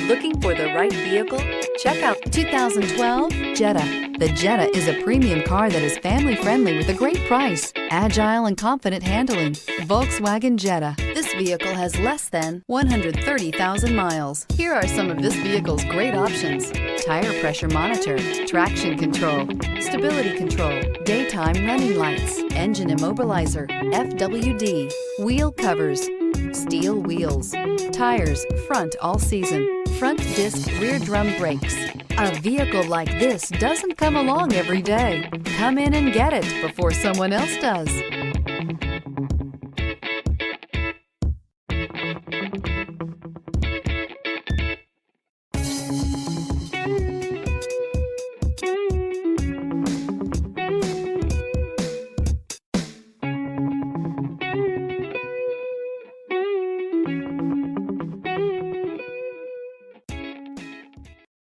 Looking for the right vehicle? Check out 2012 Jetta. The Jetta is a premium car that is family-friendly with a great price, agile and confident handling. Volkswagen Jetta. This vehicle has less than 130,000 miles. Here are some of this vehicle's great options: tire pressure monitor, traction control, stability control, daytime running lights, engine immobilizer, FWD, wheel covers, steel wheels, tires front all season, front disc rear drum brakes. A vehicle like this doesn't come along every day. Come in and get it before someone else does.